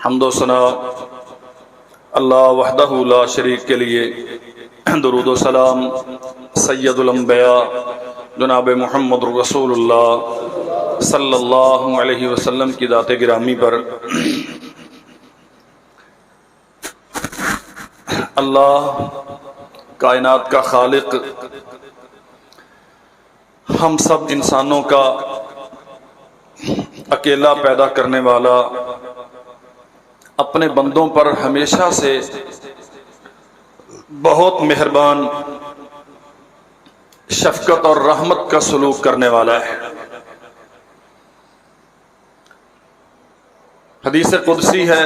حمد و ثنا اللہ وحدہ لا شریک کے لیے، درود و سلام سید الانبیاء جناب محمد رسول اللہ صلی اللہ علیہ وسلم کی ذات گرامی پر۔ اللہ کائنات کا خالق، ہم سب انسانوں کا اکیلا پیدا کرنے والا، اپنے بندوں پر ہمیشہ سے بہت مہربان، شفقت اور رحمت کا سلوک کرنے والا ہے۔ حدیث قدسی ہے،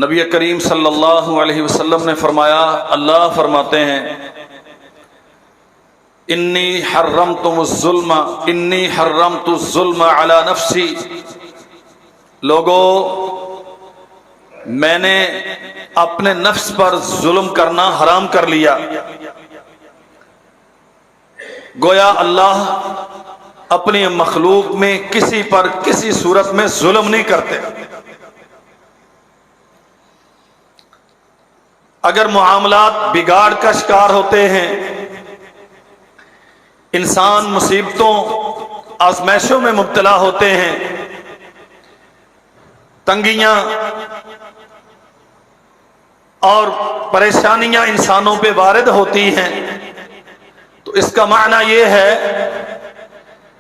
نبی کریم صلی اللہ علیہ وسلم نے فرمایا، اللہ فرماتے ہیں انی حرمت الظلم علی نفسی، لوگو میں نے اپنے نفس پر ظلم کرنا حرام کر لیا۔ گویا اللہ اپنی مخلوق میں کسی پر کسی صورت میں ظلم نہیں کرتے۔ اگر معاملات بگاڑ کا شکار ہوتے ہیں، انسان مصیبتوں آزمائشوں میں مبتلا ہوتے ہیں، تنگیاں اور پریشانیاں انسانوں پہ وارد ہوتی ہیں، تو اس کا معنی یہ ہے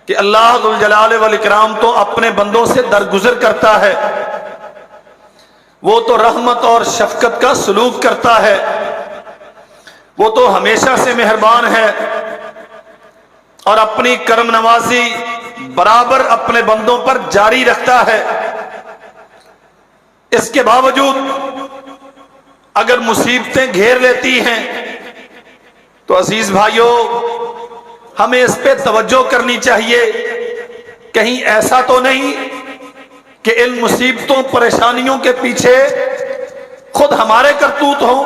کہ اللہ ذو الجلال والاکرام تو اپنے بندوں سے درگزر کرتا ہے، وہ تو رحمت اور شفقت کا سلوک کرتا ہے، وہ تو ہمیشہ سے مہربان ہے اور اپنی کرم نوازی برابر اپنے بندوں پر جاری رکھتا ہے۔ اس کے باوجود اگر مصیبتیں گھیر لیتی ہیں تو عزیز بھائیوں، ہمیں اس پہ توجہ کرنی چاہیے، کہیں ایسا تو نہیں کہ ان مصیبتوں پریشانیوں کے پیچھے خود ہمارے کرتوت ہوں۔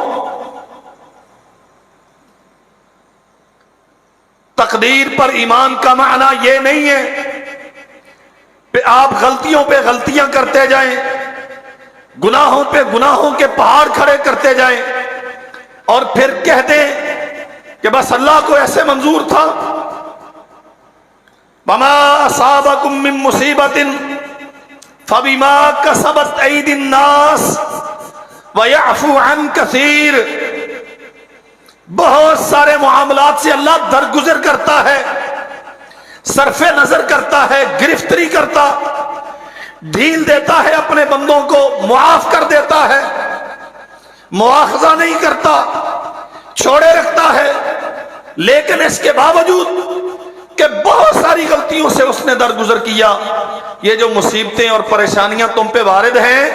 تقدیر پر ایمان کا معنی یہ نہیں ہے کہ آپ غلطیوں پہ غلطیاں کرتے جائیں، گناہوں پہ گناہوں کے پہاڑ کھڑے کرتے جائیں اور پھر کہہ دیں کہ بس اللہ کو ایسے منظور تھا۔ وما اصابکم من مصیبت فبما کسبت ایدی الناس ویعفو عن کثیر۔ بہت سارے معاملات سے اللہ درگزر کرتا ہے، صرف نظر کرتا ہے، گرفتری کرتا، ڈھیل دیتا ہے، اپنے بندوں کو معاف کر دیتا ہے، مواخذہ نہیں کرتا، چھوڑے رکھتا ہے۔ لیکن اس کے باوجود کہ بہت ساری غلطیوں سے اس نے درگزر کیا، یہ جو مصیبتیں اور پریشانیاں تم پہ وارد ہیں،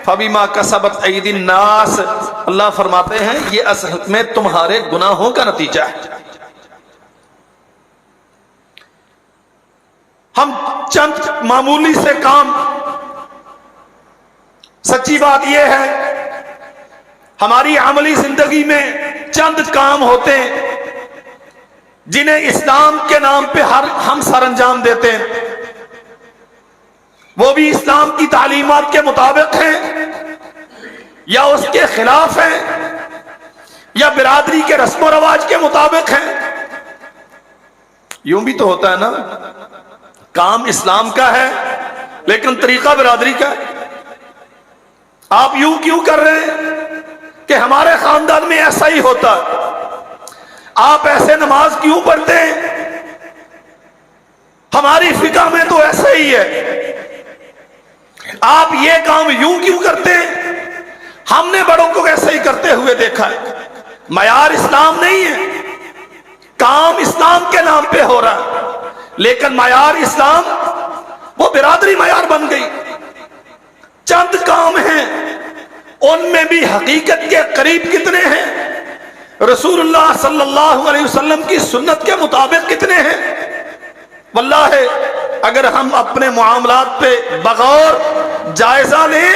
فَبِمَا كَسَبَتْ أَيْدِي النَّاسِ، اللہ فرماتے ہیں یہ اصل میں تمہارے گناہوں کا نتیجہ ہے۔ ہم چند معمولی سے کام، سچی بات یہ ہے ہماری عملی زندگی میں چند کام ہوتے ہیں جنہیں اسلام کے نام پہ ہم سر انجام دیتے ہیں، وہ بھی اسلام کی تعلیمات کے مطابق ہیں یا اس کے خلاف ہیں یا برادری کے رسم و رواج کے مطابق ہیں۔ یوں بھی تو ہوتا ہے نا، کام اسلام کا ہے لیکن طریقہ برادری کا ہے۔ آپ یوں کیوں کر رہے ہیں کہ ہمارے خاندان میں ایسا ہی ہوتا ہے؟ آپ ایسے نماز کیوں پڑھتے ہیں؟ ہماری فقہ میں تو ایسا ہی ہے۔ آپ یہ کام یوں کیوں کرتے ہیں؟ ہم نے بڑوں کو ایسا ہی کرتے ہوئے دیکھا ہے۔ معیار اسلام نہیں ہے، کام اسلام کے نام پہ ہو رہا ہے لیکن معیار اسلام وہ برادری معیار بن گئی۔ چند کام ہیں، ان میں بھی حقیقت کے قریب کتنے ہیں، رسول اللہ صلی اللہ علیہ وسلم کی سنت کے مطابق کتنے ہیں۔ واللہ اگر ہم اپنے معاملات پہ بغور جائزہ لیں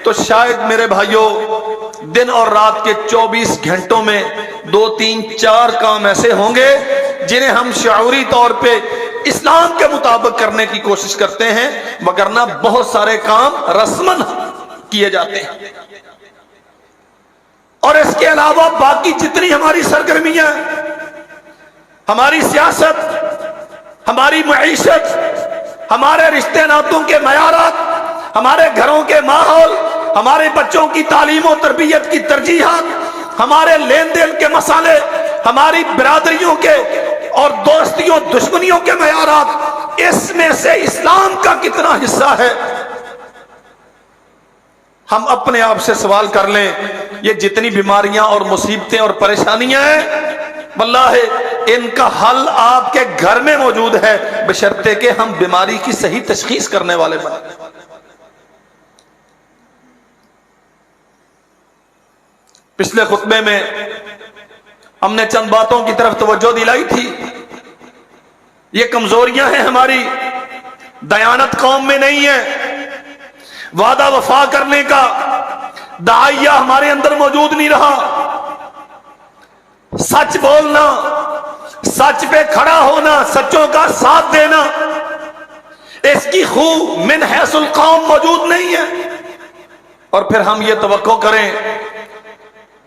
تو شاید میرے بھائیوں دن اور رات کے 24 گھنٹوں میں 2 3 4 کام ایسے ہوں گے جنہیں ہم شعوری طور پہ اسلام کے مطابق کرنے کی کوشش کرتے ہیں، وگرنہ بہت سارے کام رسمن کیے جاتے ہیں. اور اس کے علاوہ باقی جتنی ہماری سرگرمیاں، ہماری سیاست، ہماری معیشت، ہمارے رشتے ناتوں کے معیارات، ہمارے گھروں کے ماحول، ہمارے بچوں کی تعلیم و تربیت کی ترجیحات، ہمارے لین دین کے مسائل، ہماری برادریوں کے اور دوستیوں دشمنیوں کے معیارات، اس میں سے اسلام کا کتنا حصہ ہے؟ ہم اپنے آپ سے سوال کر لیں. یہ جتنی بیماریاں اور مصیبتیں اور پریشانیاں ہیں، واللہ ان کا حل آپ کے گھر میں موجود ہے، بشرطے کہ ہم بیماری کی صحیح تشخیص کرنے والے بنیں. پچھلے خطبے میں ہم نے چند باتوں کی طرف توجہ دلائی تھی. یہ کمزوریاں ہیں ہماری، دیانت قوم میں نہیں ہے، وعدہ وفا کرنے کا داعیہ ہمارے اندر موجود نہیں رہا، سچ بولنا، سچ پہ کھڑا ہونا، سچوں کا ساتھ دینا، اس کی خو من حیث القوم موجود نہیں ہے. اور پھر ہم یہ توقع کریں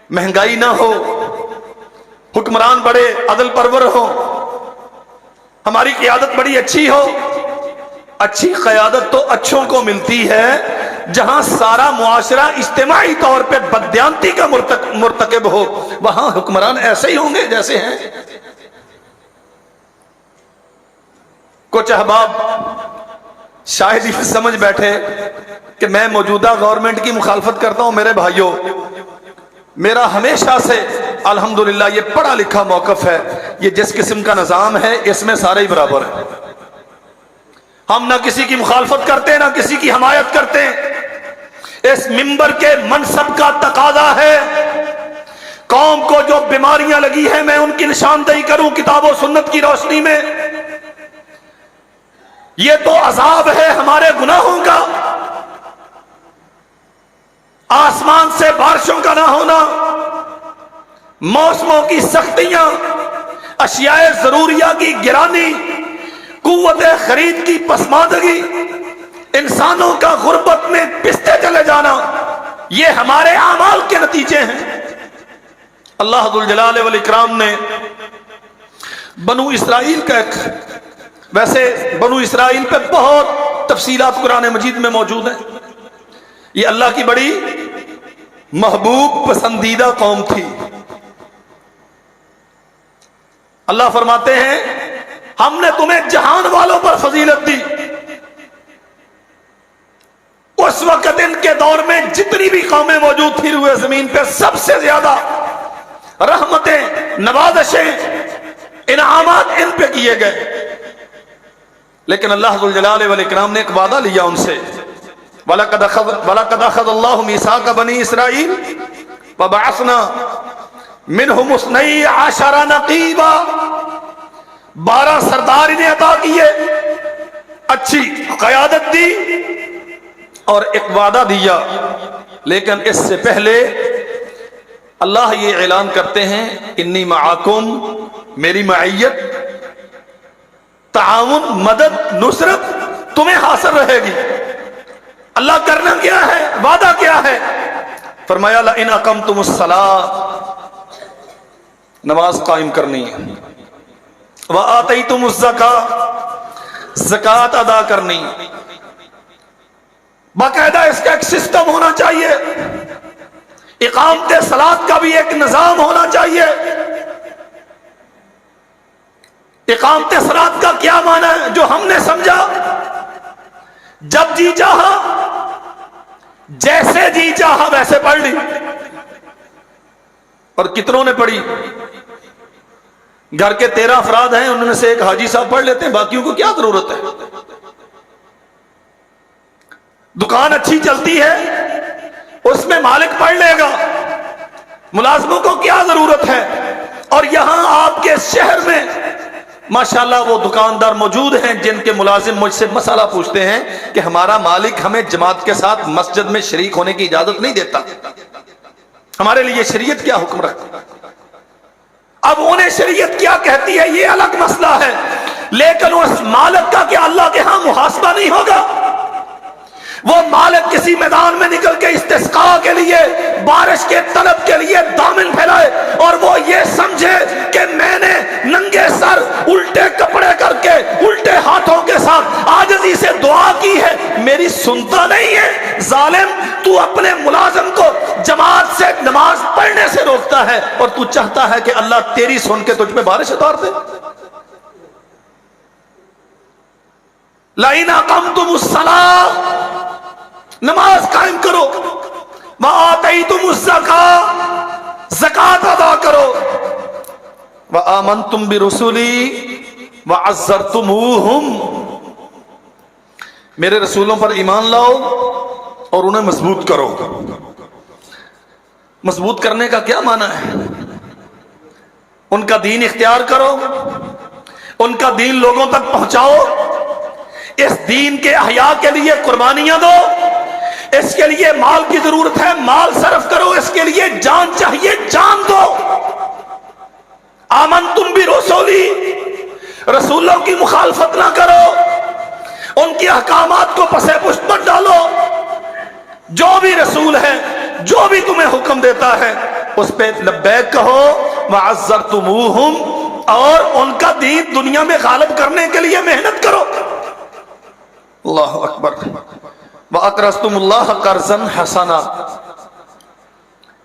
مہنگائی نہ ہو، حکمران بڑے عدل پرور ہو، ہماری قیادت بڑی اچھی ہو. اچھی قیادت تو اچھوں کو ملتی ہے جہاں سارا معاشرہ اجتماعی طور پہ بددیانتی کا مرتکب ہو، وہاں حکمران ایسے ہی ہوں گے جیسے ہیں. کچھ احباب شاید ہی سمجھ بیٹھے کہ میں موجودہ گورنمنٹ کی مخالفت کرتا ہوں. میرے بھائیوں، میرا ہمیشہ سے الحمدللہ یہ پڑھا لکھا موقف ہے، یہ جس قسم کا نظام ہے اس میں سارے ہی برابر ہیں. ہم نہ کسی کی مخالفت کرتے، نہ کسی کی حمایت کرتے. اس منبر کے منصب کا تقاضا ہے قوم کو جو بیماریاں لگی ہیں میں ان کی نشاندہی کروں کتاب و سنت کی روشنی میں. یہ تو عذاب ہے ہمارے گناہوں کا، آسمان سے بارشوں کا نہ ہونا، موسموں کی سختیاں، اشیاء ضروریہ کی گرانی، قوت خرید کی پسماندگی، انسانوں کا غربت میں پستے چلے جانا، یہ ہمارے اعمال کے نتیجے ہیں. اللہ ذوالجلال والاکرام نے بنو اسرائیل کا ویسے بنو اسرائیل پہ بہت تفصیلات قرآن مجید میں موجود ہیں. یہ اللہ کی بڑی محبوب پسندیدہ قوم تھی. اللہ فرماتے ہیں ہم نے تمہیں جہان والوں پر فضیلت دی. اس وقت ان کے دور میں جتنی بھی قومیں موجود تھی روئے زمین پہ سب سے زیادہ رحمتیں، نوازشیں، انعامات ان پہ کیے گئے. لیکن اللہ ذوالجلال والاکرام نے ایک وعدہ لیا ان سے، وَلَقَدْ أَخَذَ اللَّهُ مِيثَاقَ بَنِي إِسْرَائِيلَ وَبَعَثْنَا مِنْهُمُ اثْنَيْ عَشَرَ نَقِيبًا. 12 سردار انہیں عطا کیے، اچھی قیادت دی اور ایک وعدہ دیا. لیکن اس سے پہلے اللہ یہ اعلان کرتے ہیں انی معاکم، میری معیت، تعاون، مدد، نصرت تمہیں حاصل رہے گی. اللہ کرنا کیا ہے، وعدہ کیا ہے؟ فرمایا لئن اقمتم الصلاۃ، نماز قائم کرنی ہے، وآتیتم الزکاۃ، زکوٰۃ ادا کرنی. باقاعدہ اس کا ایک سسٹم ہونا چاہیے، اقامت صلاۃ کا بھی ایک نظام ہونا چاہیے. اقامت صلاۃ کا کیا معنی ہے؟ جو ہم نے سمجھا جب جی چاہا، جیسے جی چاہا ویسے پڑھ لی. اور کتنوں نے پڑھی؟ گھر کے 13 افراد ہیں، انہوں نے سے ایک حاجی صاحب پڑھ لیتے ہیں، باقیوں کو کیا ضرورت ہے؟ دکان اچھی چلتی ہے اس میں مالک پڑھ لے گا، ملازموں کو کیا ضرورت ہے؟ اور یہاں آپ کے شہر میں ماشاءاللہ وہ دکاندار موجود ہیں جن کے ملازم مجھ سے مسئلہ پوچھتے ہیں کہ ہمارا مالک ہمیں جماعت کے ساتھ مسجد میں شریک ہونے کی اجازت نہیں دیتا، ہمارے لیے شریعت کیا حکم رکھتا؟ اب انہیں شریعت کیا کہتی ہے یہ الگ مسئلہ ہے، لیکن اس مالک کا کیا اللہ کے ہاں محاسبہ نہیں ہوگا؟ وہ مالک کسی میدان میں نکل کے استسقا کے لیے، بارش کے طلب کے لیے دامن پھیلائے اور وہ یہ سمجھے کہ میں نے ننگے سر الٹے کپڑے کر کے الٹے ہاتھوں کے ساتھ عاجزی سے دعا کی ہے، میری سنتا نہیں ہے۔ ظالم، تو اپنے ملازم کو جماعت سے نماز پڑھنے سے روکتا ہے اور تو چاہتا ہے کہ اللہ تیری سن کے تجھ پہ بارش اتار دے۔ لَإِنْ أَقَمْتُمُ الصَّلَاةَ، نماز قائم کرو، وَآتَيْتُمُ الزَّكَاةَ، زکوٰۃ ادا کرو، وَآمَنْتُمْ بِرُسُلِي وَعَزَّرْتُمُوهُمْ، میرے رسولوں پر ایمان لاؤ اور انہیں مضبوط کرو۔ مضبوط کرنے کا کیا معنی ہے؟ ان کا دین اختیار کرو، ان کا دین لوگوں تک پہنچاؤ، اس دین کے احیاء کے لیے قربانیاں دو، اس کے لیے مال کی ضرورت ہے مال صرف کرو، اس کے لیے جان چاہیے جان دو۔ آمنتم برسولی، رسولوں کی مخالفت نہ کرو، ان کی احکامات کو پس پشت مت ڈالو، جو بھی رسول ہے جو بھی تمہیں حکم دیتا ہے اس پہ لبیک کہو، وعزرتموہم، اور ان کا دین دنیا میں غالب کرنے کے لیے محنت کرو۔ اللہ اکبر۔ وَأَقْرَضْتُمُ اللَّهَ قَرْضًا حَسَنًا،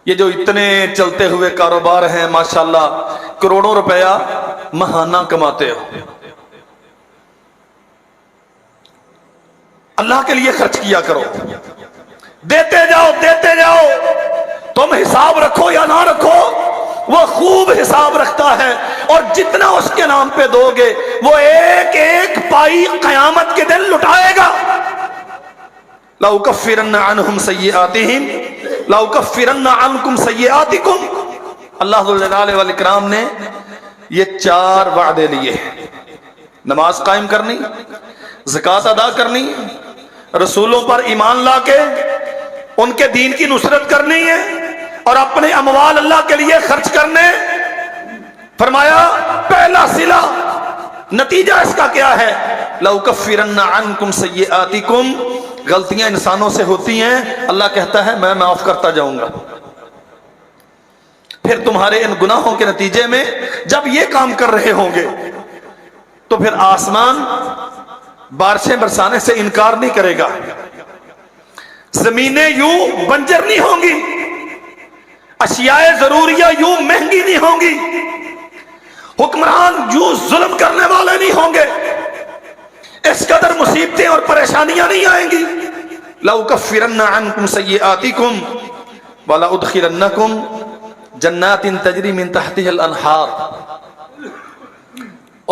یہ جو اتنے چلتے ہوئے کاروبار ہیں ماشاءاللہ، کروڑوں روپیہ ماہانہ کماتے ہو، اللہ کے لیے خرچ کیا کرو، دیتے جاؤ دیتے جاؤ، تم حساب رکھو یا نہ رکھو، وہ خوب حساب رکھتا ہے، اور جتنا اس کے نام پہ دو گے وہ ایک ایک پائی قیامت کے دن لٹائے گا۔ لَأُكَفِّرَنَّ عَنْهُمْ سَيِّئَاتِهِمْ لَأُكَفِّرَنَّ عَنْكُمْ سَيِّئَاتِكُمْ، اللہ ذو الجلال والاکرام نے یہ 4 وعدے لیے، نماز قائم کرنی، زکوٰۃ ادا کرنی، رسولوں پر ایمان لا کے ان کے دین کی نصرت کرنی ہے، اور اپنے اموال اللہ کے لیے خرچ کرنے۔ فرمایا پہلا صلہ، نتیجہ اس کا کیا ہے؟ لَأُكَفِّرَنَّ عَنْكُمْ سَيِّئَاتِكُمْ، غلطیاں انسانوں سے ہوتی ہیں، اللہ کہتا ہے میں معاف کرتا جاؤں گا۔ پھر تمہارے ان گناہوں کے نتیجے میں جب یہ کام کر رہے ہوں گے تو پھر آسمان بارشیں برسانے سے انکار نہیں کرے گا، زمینیں یوں بنجر نہیں ہوں گی، اشیاء ضروریہ یوں مہنگی نہیں ہوں گی، حکمران یوں ظلم کرنے والے نہیں ہوں گے، اس قدر مصیبتیں اور پریشانیاں نہیں آئیں گی۔ لَأُكَفِّرَنَّ عَنْكُمْ سَيِّئَاتِكُمْ وَلَأُدْخِلَنَّكُمْ جَنَّاتٍ تَجْرِي مِن تَحْتِهَا الْأَنْهَارُ،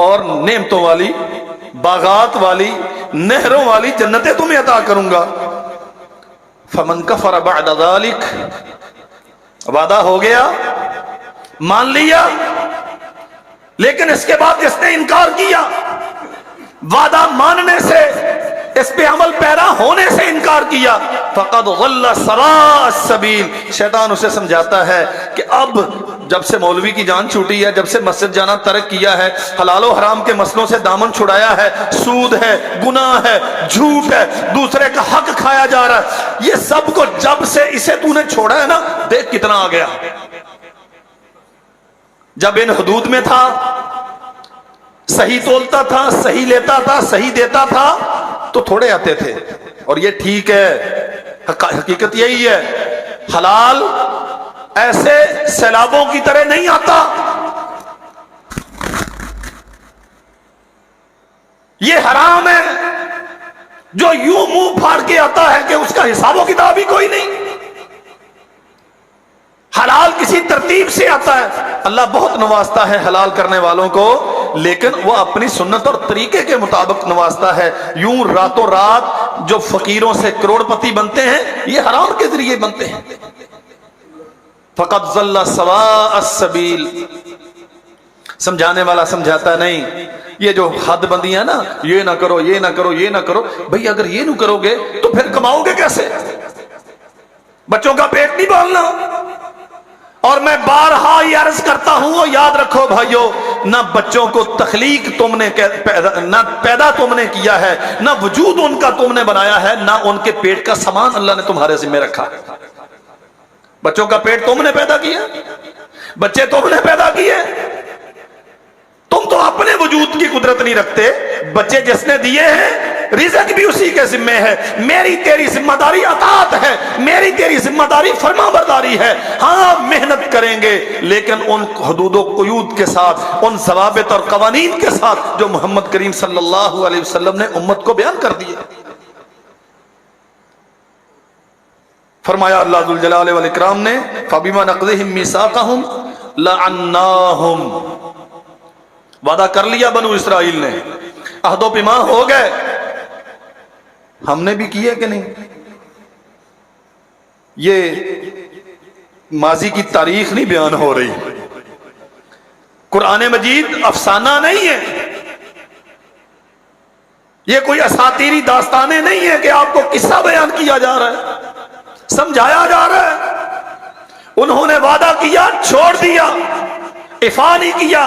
اور نعمتوں والی، باغات والی، نہروں والی جنتیں تمہیں عطا کروں گا۔ فَمَنْ كَفَرَ بَعْدَ ذَلِكَ، وعدہ ہو گیا، مان لیا، لیکن اس کے بعد جس نے انکار کیا، وعدہ ماننے سے، اس پہ عمل پیرا ہونے سے انکار کیا، فقد ضل سواء السبیل، شیطان اسے سمجھاتا ہے کہ اب جب سے مولوی کی جان چھوٹی ہے، جب سے مسجد جانا ترک کیا ہے، حلال و حرام کے مسئلوں سے دامن چھڑایا ہے، سود ہے، گناہ ہے، جھوٹ ہے، دوسرے کا حق کھایا جا رہا ہے، یہ سب کو جب سے اسے تو نے چھوڑا ہے نا، دیکھ کتنا آ گیا۔ جب ان حدود میں تھا، صحیح تولتا تھا، صحیح لیتا تھا، صحیح دیتا تھا، تو تھوڑے آتے تھے، اور یہ ٹھیک ہے، حقیقت یہی ہے، حلال ایسے سیلابوں کی طرح نہیں آتا، یہ حرام ہے جو یوں منہ پھاڑ کے آتا ہے کہ اس کا حساب و کتاب ہی کوئی نہیں۔ حلال کسی ترتیب سے آتا ہے، اللہ بہت نوازتا ہے حلال کرنے والوں کو، لیکن وہ اپنی سنت اور طریقے کے مطابق نوازتا ہے۔ یوں راتوں رات جو فقیروں سے کروڑ پتی بنتے ہیں، یہ حرام کے ذریعے بنتے ہیں۔ فقد ضل سواء السبیل، سمجھانے والا سمجھاتا نہیں، یہ جو حد بندیاں نا، یہ نہ کرو، یہ نہ کرو، یہ نہ کرو، بھئی اگر یہ نہ کرو گے تو پھر کماؤ گے کیسے؟ بچوں کا پیٹ نہیں پالنا، اور میں بارہا یہ عرض کرتا ہوں، یاد رکھو بھائیو، نہ بچوں کو تخلیق تم نے نہ پیدا تم نے کیا ہے، نہ وجود ان کا تم نے بنایا ہے، نہ ان کے پیٹ کا سامان اللہ نے تمہارے ذمہ رکھا۔ بچوں کا پیٹ تم نے پیدا کیا، بچے تم نے پیدا کیے، تم تو اپنے وجود کی قدرت نہیں رکھتے، بچے جس نے دیے ہیں رزق بھی اسی کے ذمہ ہے۔ میری تیری ذمہ داری اطاعت ہے، میری تیری ذمہ داری فرما برداری ہے۔ ہاں محنت کریں گے لیکن ان حدود و قیود کے ساتھ، ان ضوابط اور قوانین کے ساتھ جو محمد کریم صلی اللہ علیہ وسلم نے امت کو بیان کر دیے۔ فرمایا اللہ ذوالجلال والاکرام نے فَبِمَا نَقْضِهِمْ مِيثَاقَهُمْ لَعَنَّاهُمْ، وعدہ کر لیا بنو اسرائیل نے، عہد و پیمان ہو گئے، ہم نے بھی کیے کہ نہیں؟ یہ ماضی کی تاریخ نہیں بیان ہو رہی، قرآن مجید افسانہ نہیں ہے، یہ کوئی اساطیری داستانیں نہیں ہے کہ آپ کو قصہ بیان کیا جا رہا ہے، سمجھایا جا رہا ہے۔ انہوں نے وعدہ کیا، چھوڑ دیا، افا نہیں کیا،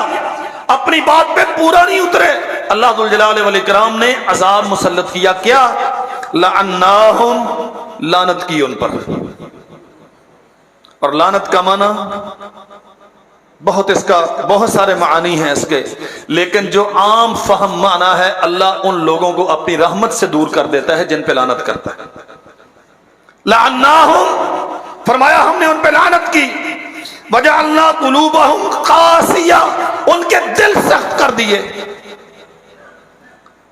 اپنی بات پہ پورا نہیں اترے، اللہ ذوالجلال والاکرام نے عذاب مسلط کیا۔ کیا؟ لعناہم، لعنت کی ان پر۔ اور لعنت کا معنی بہت سارے معانی ہیں اس کے، لیکن جو عام فہم معنی ہے، اللہ ان لوگوں کو اپنی رحمت سے دور کر دیتا ہے جن پہ لعنت کرتا ہے۔ لعناہم، فرمایا ہم نے ان پہ لعنت کی، وجعلنا قلوبہم قاسیہ، ان کے دل سخت کر دیے۔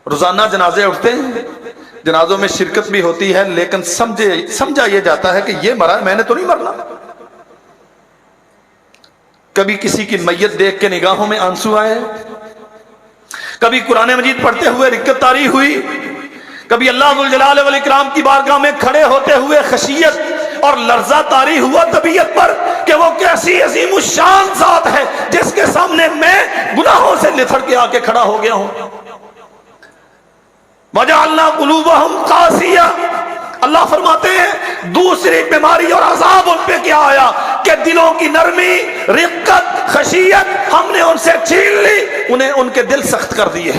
روزانہ جنازے اٹھتے ہیں، جنازوں میں شرکت بھی ہوتی ہے، لیکن سمجھا یہ جاتا ہے کہ یہ مرا ہے، میں نے تو نہیں مرنا۔ کبھی کسی کی میت دیکھ کے نگاہوں میں آنسو آئے، کبھی قرآن مجید پڑھتے ہوئے رکت طاری ہوئی، کبھی اللہ ذوالجلال والاکرام کی بارگاہ میں کھڑے ہوتے ہوئے خشیت اور لرزہ طاری ہوا طبیعت پر کہ وہ کیسی عظیم الشان ذات ہے جس کے سامنے میں گناہوں سے لتھڑ کے آ کے کھڑا ہو گیا ہوں۔ وجعلنا قلوبہم قاسیہ، اللہ فرماتے ہیں دوسری بیماری اور عذاب ان پہ کیا آیا کہ دلوں کی نرمی، رقت، خشیت ہم نے ان سے چھین لی، انہیں ان کے دل سخت کر دیے۔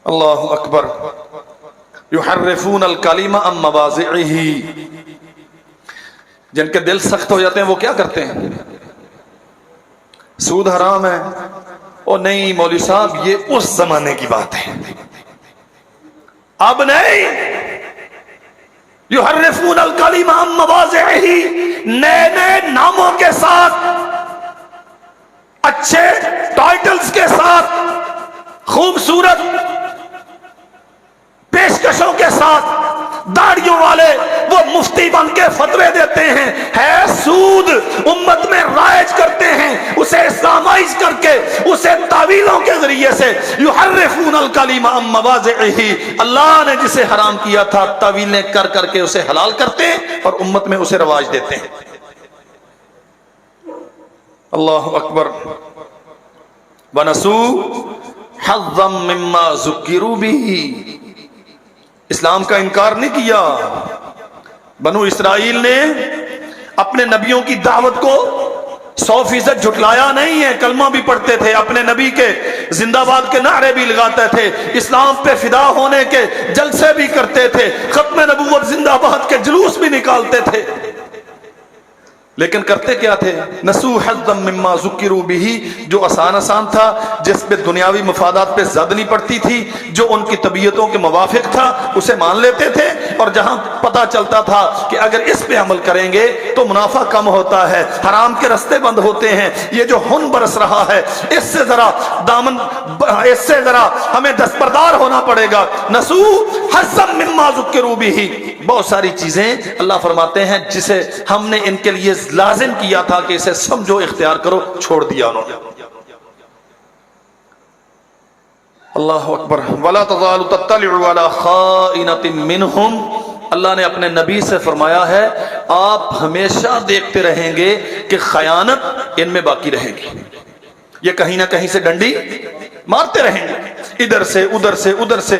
اللہ اکبر۔ یحرفون الکلم عن مواضعہ، جن کے دل سخت ہو جاتے ہیں وہ کیا کرتے ہیں؟ سود حرام ہے، او نہیں مولوی صاحب یہ اس زمانے کی بات ہے، اب نہیں۔ یحرفون الکلم عن مواضعہ، نئے نئے ناموں کے ساتھ، اچھے ٹائٹلز کے ساتھ، خوبصورت پیشکشوں کے ساتھ، داڑھیوں والے وہ مفتی بن کے فتوے دیتے ہیں، ہے سود، امت میں رائج کرتے ہیں، اسے اسلامائز کر کے، اسے تعویلوں کے ذریعے سے۔ یحرفون الکلم عن مواضعہ، اللہ نے جسے حرام کیا تھا تعویلیں کر کر کے اسے حلال کرتے ہیں اور امت میں اسے رواج دیتے ہیں۔ اللہ اکبر۔ وَنَسُوا حَظًّا مِّمَّا ذُكِّرُوا بِهِ، اسلام کا انکار نہیں کیا۔ بنو اسرائیل نے اپنے نبیوں کی دعوت کو 100% جھٹلایا نہیں ہے، کلمہ بھی پڑھتے تھے، اپنے نبی کے زندہ باد کے نعرے بھی لگاتے تھے، اسلام پہ فدا ہونے کے جلسے بھی کرتے تھے، ختم نبوت زندہ باد کے جلوس بھی نکالتے تھے، لیکن کرتے کیا تھے؟ نسو حظا مما ذکروا بہ، جو آسان تھا، جس پہ دنیاوی مفادات پہ زد نہیں پڑتی تھی، جو ان کی طبیعتوں کے موافق تھا اسے مان لیتے تھے، اور جہاں پتا چلتا تھا کہ اگر اس پہ عمل کریں گے تو منافع کم ہوتا ہے، حرام کے رستے بند ہوتے ہیں، یہ جو ہن برس رہا ہے اس سے ذرا ہمیں دستبردار ہونا پڑے گا۔ نسو حظا مما ذکروا بہ، بہت ساری چیزیں اللہ فرماتے ہیں جسے ہم نے ان کے لیے لازم کیا تھا کہ اسے سمجھو، اختیار کرو، چھوڑ دیا انہوں نے۔ اللہ اکبر۔ وَلَا تَزَالُ تَطَّلِعُ عَلَى خَائِنَةٍ مِّنْهُمْ، اللہ نے اپنے نبی سے فرمایا ہے آپ ہمیشہ دیکھتے رہیں گے کہ خیانت ان میں باقی رہے گی، یہ کہیں نہ کہیں سے ڈنڈی مارتے رہیں گے، ادھر سے ادھر سے ادھر سے۔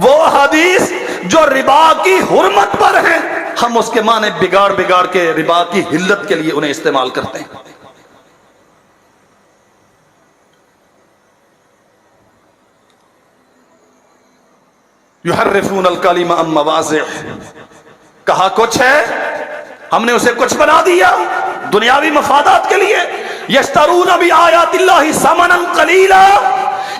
وہ حدیث جو ربا کی حرمت پر ہے، ہم اس کے معنی بگاڑ بگاڑ کے ربا کی حلت کے لیے انہیں استعمال کرتے ہیں۔ یحرفون الکلم عن مواضعہ، کہا کچھ ہے، ہم نے اسے کچھ بنا دیا دنیاوی مفادات کے لیے۔ یشترون بآیات اللہ ثمنا قلیلا،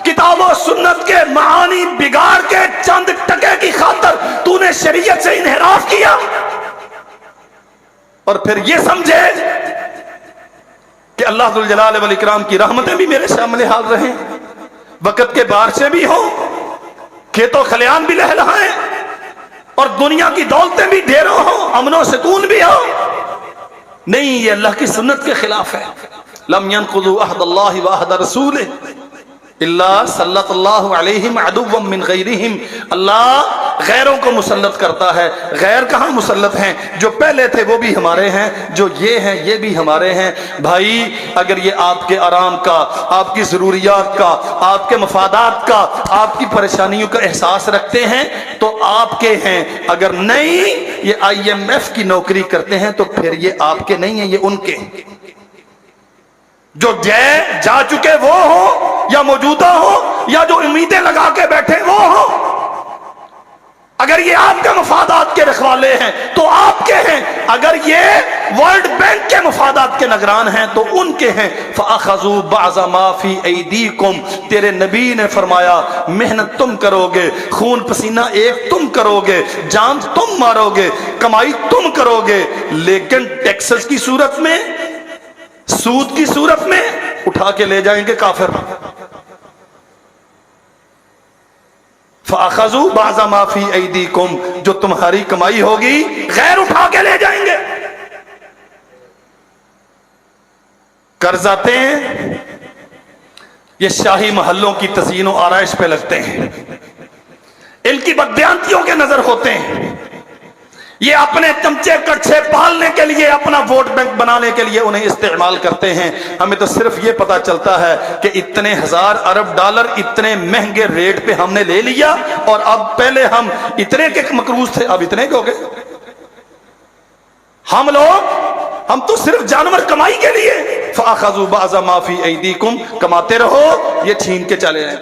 کتاب و سنت کے معانی بگاڑ کے چند ٹکے کی خاطر تو نے شریعت سے انحراف کیا، اور پھر یہ سمجھے کہ اللہ ذوالجلال والاکرام کی رحمتیں بھی میرے شامل حال رہیں، وقت کے بارشیں بھی ہوں، کھیت و خلیان بھی لہلہائیں، اور دنیا کی دولتیں بھی ڈھیروں ہوں، امن و سکون بھی ہو۔ نہیں، یہ اللہ کی سنت کے خلاف ہے۔ لم ينقضوا عہد اللہ وعہد رسولہ الا سلط اللہ علیہم عدوا من غیرہم، اللہ غیروں کو مسلط کرتا ہے۔ غیر کہاں مسلط ہیں؟ جو پہلے تھے وہ بھی ہمارے ہیں، جو یہ ہیں یہ بھی ہمارے ہیں۔ بھائی اگر یہ آپ کے آرام کا، آپ کی ضروریات کا، آپ کے مفادات کا، آپ کی پریشانیوں کا احساس رکھتے ہیں تو آپ کے ہیں، اگر نہیں یہ IMF کی نوکری کرتے ہیں تو پھر یہ آپ کے نہیں ہیں، یہ ان کے ہیں۔ جو جا چکے وہ ہو یا موجودہ ہو یا جو امیدیں لگا کے بیٹھے وہ ہو، اگر یہ آپ کے مفادات کے رکھوالے ہیں تو آپ کے ہیں، اگر یہ ورلڈ بینک کے مفادات کے نگران ہیں تو ان کے ہیں۔ فَأَخَذُوا بَعْضَ مَا فِي أَيْدِيكُمْ، تیرے نبی نے فرمایا محنت تم کرو گے، خون پسینہ ایک تم کرو گے، جان تم مارو گے، کمائی تم کرو گے، لیکن ٹیکسز کی صورت میں، سود کی صورت میں اٹھا کے لے جائیں گے کافر۔ فَأَخَذُوا بَعْضَ مَا فِي أَيْدِيكُمْ، جو تمہاری کمائی ہوگی غیر اٹھا کے لے جائیں گے۔ قرض آتے ہیں، یہ شاہی محلوں کی تزئین و آرائش پہ لگتے ہیں، ان کی بددیانتیوں کے نظر ہوتے ہیں، یہ اپنے چمچے کڑچھے پالنے کے لیے، اپنا ووٹ بینک بنانے کے لیے انہیں استعمال کرتے ہیں۔ ہمیں تو صرف یہ پتا چلتا ہے کہ اتنے ہزار ارب ڈالر اتنے مہنگے ریٹ پہ ہم نے لے لیا، اور اب پہلے ہم اتنے کے مقروض تھے، اب اتنے کے ہو گئے۔ ہم تو صرف جانور کمائی کے لیے، فَأَخَذُوا بَعْضَ مَا فِي أَيْدِيكُمْ، کماتے رہو، یہ چھین کے چلے جائیں۔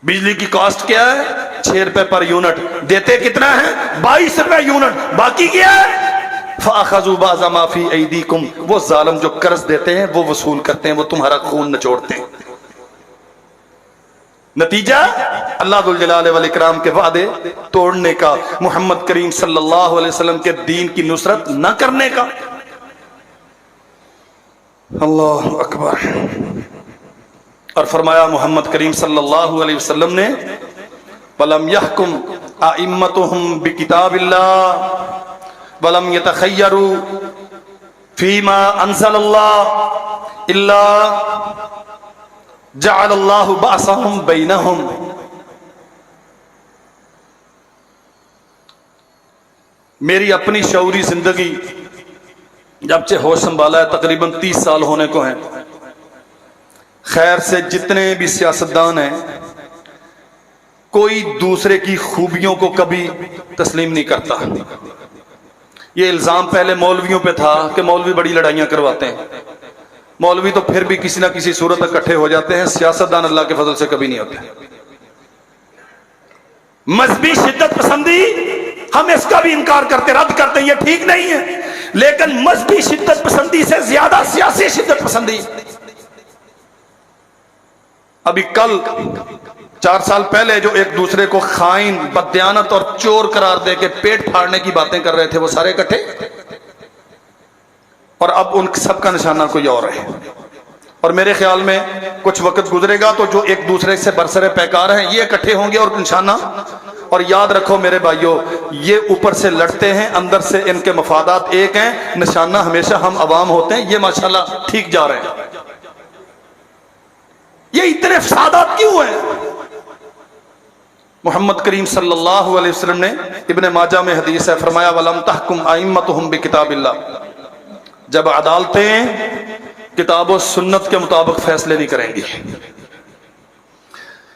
بجلی کی کاسٹ کیا ہے؟ 6 روپے پر یونٹ، دیتے کتنا ہے؟ 22 روپے یونٹ، باقی کیا ہے؟ فَأَخَذُوا بَعْضَ مَا فِي أَيْدِيكُمْ، وہ ظالم جو قرض دیتے ہیں وہ وصول کرتے ہیں، وہ تمہارا خون نچوڑتے ہیں۔ نتیجہ اللہ ذوالجلال والاکرام کے وعدے توڑنے کا، محمد کریم صلی اللہ علیہ وسلم کے دین کی نصرت نہ کرنے کا۔ اللہ اکبر۔ اور فرمایا محمد کریم صلی اللہ علیہ وسلم نے وَلَمْ يَحْكُمْ أَئِمَّتُهُمْ بِكِتَابِ اللَّهِ وَلَمْ يَتَخَيَّرُوا فِي مَا أَنزَلَ اللَّهِ إِلَّا جَعَلَ اللَّهُ بَعْثَهُمْ بَيْنَهُمْ۔ میری اپنی شعوری زندگی جب سے ہوش سنبھالا ہے تقریباً 30 سال ہونے کو ہیں، خیر سے جتنے بھی سیاستدان ہیں کوئی دوسرے کی خوبیوں کو کبھی تسلیم نہیں کرتا۔ یہ الزام پہلے مولویوں پہ تھا کہ مولوی بڑی لڑائیاں کرواتے ہیں، مولوی تو پھر بھی کسی نہ کسی صورت اکٹھے ہو جاتے ہیں، سیاستدان اللہ کے فضل سے کبھی نہیں ہوتے۔ مذہبی شدت پسندی ہم اس کا بھی انکار کرتے، رد کرتے ہیں، یہ ٹھیک نہیں ہے، لیکن مذہبی شدت پسندی سے زیادہ سیاسی شدت پسندی۔ ابھی کل 4 سال پہلے جو ایک دوسرے کو خائن، بددیانت اور چور قرار دے کے پیٹ پھاڑنے کی باتیں کر رہے تھے، وہ سارے اکٹھے، اور اب ان سب کا نشانہ کوئی اور ہے۔ اور میرے خیال میں کچھ وقت گزرے گا تو جو ایک دوسرے سے برسر پیکار ہیں یہ اکٹھے ہوں گے اور نشانہ۔ اور یاد رکھو میرے بھائیوں، یہ اوپر سے لڑتے ہیں، اندر سے ان کے مفادات ایک ہیں، نشانہ ہمیشہ ہم عوام ہوتے ہیں۔ یہ ماشاءاللہ ٹھیک جا رہے ہیں۔ یہ اتنے فسادات کیوں ہیں؟ محمد کریم صلی اللہ علیہ وسلم نے، ابن ماجہ میں حدیث ہے، فرمایا وَلَمْ تَحْكُمْ أَئِمَّتُهُمْ بِكِتَابِ اللَّهِ، جب عدالتیں کتاب و سنت کے مطابق فیصلے نہیں کریں گی،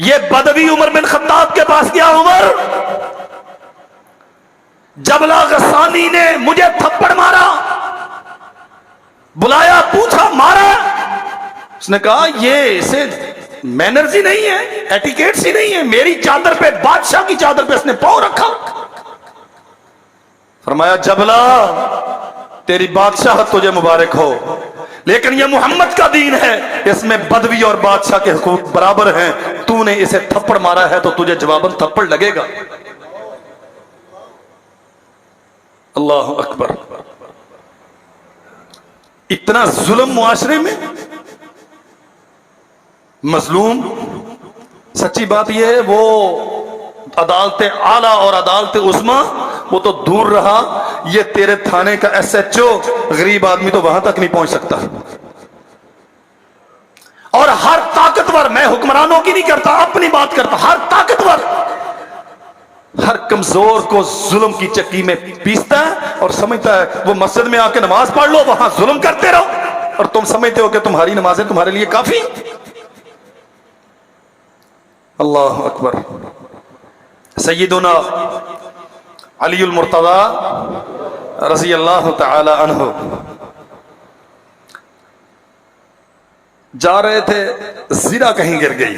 یہ بدوی عمر بن خطاب کے پاس گیا. عمر, جبلہ غسانی نے مجھے تھپڑ مارا, بلایا, پوچھا, مارا؟ اس نے کہا یہ اسے مینرز ہی نہیں ہے, ایٹیکیٹس ہی نہیں ہے, میری چادر پہ, بادشاہ کی چادر پہ اس نے پاؤں رکھا. فرمایا جبلہ تیری بادشاہت تجھے مبارک ہو, لیکن یہ محمد کا دین ہے, اس میں بدوی اور بادشاہ کے حقوق برابر ہیں. تو نے اسے تھپڑ مارا ہے تو تجھے جواباً تھپڑ لگے گا. اللہ اکبر. اتنا ظلم معاشرے میں, مظلوم. سچی بات یہ ہے وہ عدالت اعلیٰ اور عدالت عظمیٰ وہ تو دور رہا, یہ تیرے تھانے کا ایس ایچ او غریب آدمی تو وہاں تک نہیں پہنچ سکتا. اور ہر طاقتور, میں حکمرانوں کی نہیں کرتا, اپنی بات کرتا, ہر طاقتور ہر کمزور کو ظلم کی چکی میں پیستا ہے اور سمجھتا ہے وہ مسجد میں آ کے نماز پڑھ لو, وہاں ظلم کرتے رہو, اور تم سمجھتے ہو کہ تمہاری نمازیں تمہارے لیے کافی. اللہ اکبر. سیدنا علی المرتضی رضی اللہ تعالی عنہ جا رہے تھے, زرہ کہیں گر گئی,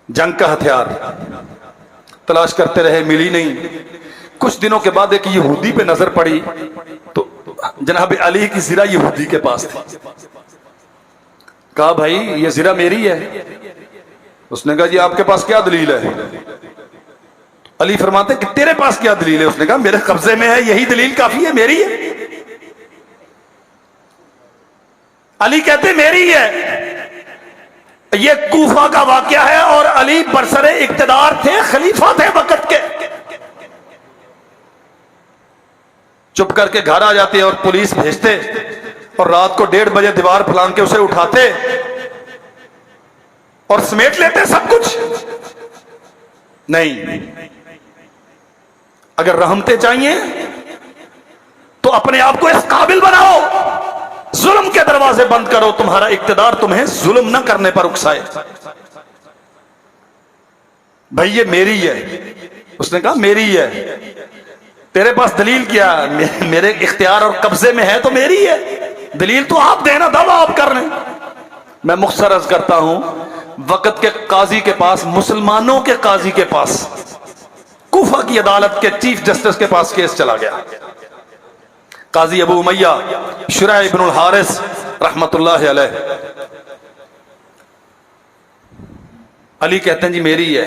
جنگ کا ہتھیار, تلاش کرتے رہے, ملی نہیں. کچھ دنوں کے بعد ایک یہودی پہ نظر پڑی تو جناب علی کی زرہ یہودی کے پاس تھی. کہا بھائی یہ زرہ میری ہے. اس نے کہا جی آپ کے پاس کیا دلیل ہے؟ علی فرماتے کہ تیرے پاس کیا دلیل ہے؟ اس نے کہا میرے قبضے میں ہے, یہی دلیل کافی ہے, میری ہے. علی کہتے میری ہے. یہ کوفہ کا واقعہ ہے اور علی برسر اقتدار تھے, خلیفہ تھے وقت کے. چپ کر کے گھر آ جاتے اور پولیس بھیجتے اور رات کو 1:30 بجے دیوار پھلانگ کے اسے اٹھاتے اور سمیٹ لیتے سب کچھ. نہیں, اگر رحمتیں چاہیے تو اپنے آپ کو اس قابل بناؤ, ظلم کے دروازے بند کرو, تمہارا اقتدار تمہیں ظلم نہ کرنے پر اکسائے. بھائی یہ میری ہے. اس نے کہا میری ہے. تیرے پاس دلیل کیا؟ میرے اختیار اور قبضے میں ہے تو میری ہے. دلیل تو آپ دینا, دعویٰ آپ کر رہے ہیں. میں مختصر عرض کرتا ہوں, وقت کے قاضی کے پاس, مسلمانوں کے قاضی کے پاس, کوفہ کی عدالت کے چیف جسٹس کے پاس کیس چلا گیا. قاضی ابو امیہ شریح بن الحارث رحمت اللہ علیہ. علی کہتے ہیں جی میری ہے,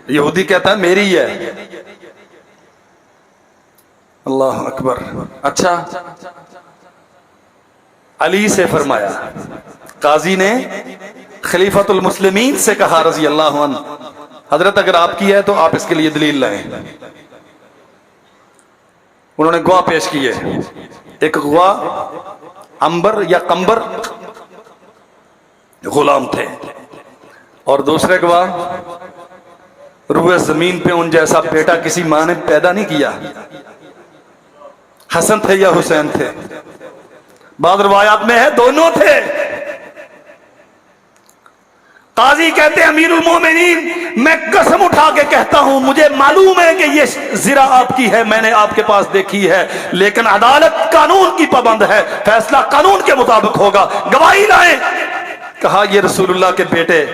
یہودی کہتا ہے میری ہے. اللہ اکبر. اچھا, علی سے فرمایا, قاضی نے خلیفۃ المسلمین سے کہا رضی اللہ عنہ, حضرت اگر آپ کی ہے تو آپ اس کے لیے دلیل لائیں. انہوں نے گواہ پیش کیے. ایک گواہ عنبر یا قمبر غلام تھے, اور دوسرے گواہ روئے زمین پہ ان جیسا بیٹا کسی ماں نے پیدا نہیں کیا, حسن تھے یا حسین تھے. بعض روایات میں ہے دونوں تھے. قاضی کہتے ہیں امیر المومنین میں قسم اٹھا کے کہتا ہوں مجھے معلوم ہے کہ یہ زرہ آپ کی ہے, میں نے آپ کے پاس دیکھی ہے, لیکن عدالت قانون کی پابند ہے, فیصلہ قانون کے مطابق ہوگا, گواہی لائیں. کہا یہ رسول اللہ کے بیٹے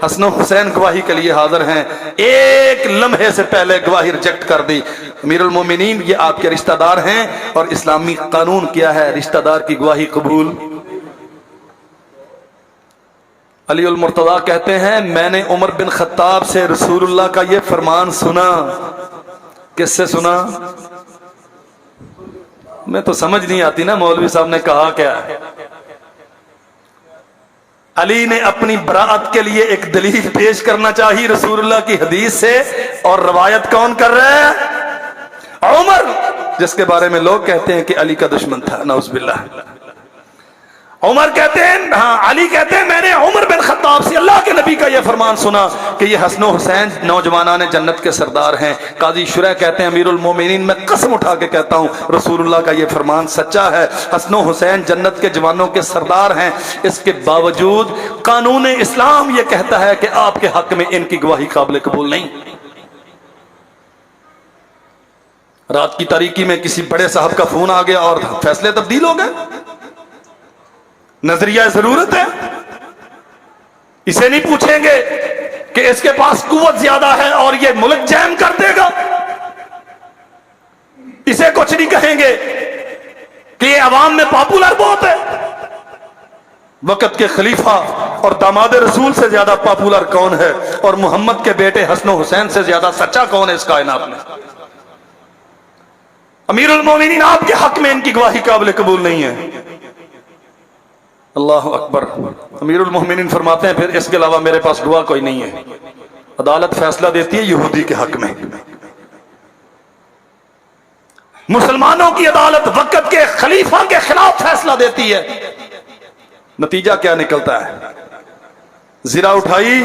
حسن و حسین گواہی کے لیے حاضر ہیں. ایک لمحے سے پہلے گواہی ریجیکٹ کر دی. امیر المومنین یہ آپ کے رشتہ دار ہیں اور اسلامی قانون کیا ہے, رشتہ دار کی گواہی قبول. علی المرتضی کہتے ہیں میں نے عمر بن خطاب سے رسول اللہ کا یہ فرمان سنا. کس سے سنا؟ میں تو سمجھ نہیں آتی نا مولوی صاحب نے کہا کیا. علی نے اپنی براءت کے لیے ایک دلیل پیش کرنا چاہی رسول اللہ کی حدیث سے, اور روایت کون کر رہا ہے؟ عمر, جس کے بارے میں لوگ کہتے ہیں کہ علی کا دشمن تھا, نعوذ باللہ. عمر کہتے ہیں، ہاں علی کہتے ہیں میں نے عمر بن خطاب سے اللہ کے نبی کا یہ فرمان سنا کہ یہ حسن و حسین نوجوانان جنت کے سردار ہیں۔ قاضی شرح کہتے ہیں امیر المومنین میں قسم اٹھا کے کہتا ہوں رسول اللہ کا یہ فرمان سچا ہے، حسن و حسین جنت کے جوانوں کے سردار ہیں۔ اس کے باوجود قانون اسلام یہ کہتا ہے کہ آپ کے حق میں ان کی گواہی قابل قبول نہیں۔ رات کی تاریکی میں کسی بڑے صاحب کا فون آ گیا اور فیصلے تبدیل ہو گئے۔ نظریہ ضرورت ہے، اسے نہیں پوچھیں گے کہ اس کے پاس قوت زیادہ ہے اور یہ ملک جیم کر دے گا، اسے کچھ نہیں کہیں گے کہ یہ عوام میں پاپولر بہت ہے۔ وقت کے خلیفہ اور داماد رسول سے زیادہ پاپولر کون ہے، اور محمد کے بیٹے حسن و حسین سے زیادہ سچا کون ہے اس کائنات میں؟ امیر المومنین آپ کے حق میں ان کی گواہی قابل قبول نہیں ہے۔ اللہ اکبر۔ امیر المومنین فرماتے ہیں پھر اس کے علاوہ میرے پاس گواہ کوئی نہیں ہے۔ عدالت فیصلہ دیتی ہے یہودی کے حق میں۔ مسلمانوں کی عدالت وقت کے خلیفہ کے خلاف فیصلہ دیتی ہے، نتیجہ کیا نکلتا ہے؟ زرہ اٹھائی،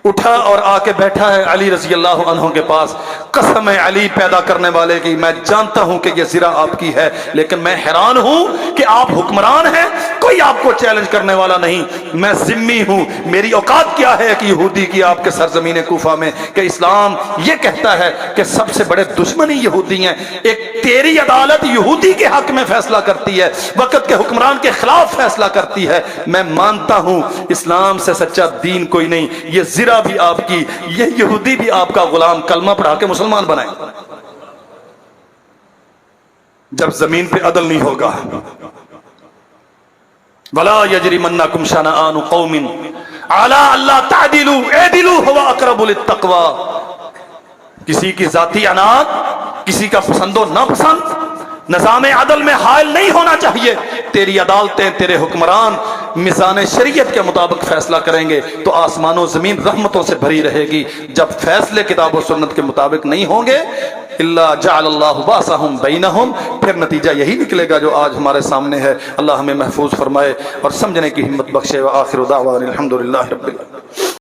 اٹھا اور آ کے بیٹھا ہے علی رضی اللہ عنہ کے پاس۔ قسم ہے علی پیدا کرنے والے کی، میں جانتا ہوں کہ یہ زرہ آپ کی ہے، لیکن میں حیران ہوں کہ آپ حکمران ہیں، کوئی آپ کو چیلنج کرنے والا نہیں، میں ذمہ ہوں، میری اوقات کیا ہے کہ یہودی کی آپ کے سرزمین کوفہ میں، کہ اسلام یہ کہتا ہے کہ سب سے بڑے دشمنی یہودی ہیں، ایک تیری عدالت یہودی کے حق میں فیصلہ کرتی ہے، وقت کے حکمران کے خلاف فیصلہ کرتی ہے۔ میں مانتا ہوں اسلام سے سچا دین کوئی نہیں، یہ زرہ بھی آپ کی، یہ یہودی بھی آپ کا غلام، کلمہ پڑھا کے مسلمان بنائے۔ جب زمین پہ عدل نہیں ہوگا، وَلَا يَجْرِمَنَّكُمْ شَنَآنُ قَوْمٍ عَلَىٰ أَلَّا تَعْدِلُوا اعْدِلُوا هُوَ أَقْرَبُ لِلتَّقْوَىٰ۔ کسی کی ذاتی عناد، کسی کا پسند و ناپسند نظام عدل میں حائل نہیں ہونا چاہیے۔ تیری عدالتیں، تیرے حکمران میزان شریعت کے مطابق فیصلہ کریں گے تو آسمان و زمین رحمتوں سے بھری رہے گی۔ جب فیصلے کتاب و سنت کے مطابق نہیں ہوں گے، اللہ جعل اللہ باسہم بینہم، پھر نتیجہ یہی نکلے گا جو آج ہمارے سامنے ہے۔ اللہ ہمیں محفوظ فرمائے اور سمجھنے کی ہمت بخشے۔ وآخر دعوانا الحمدللہ رب العالمین۔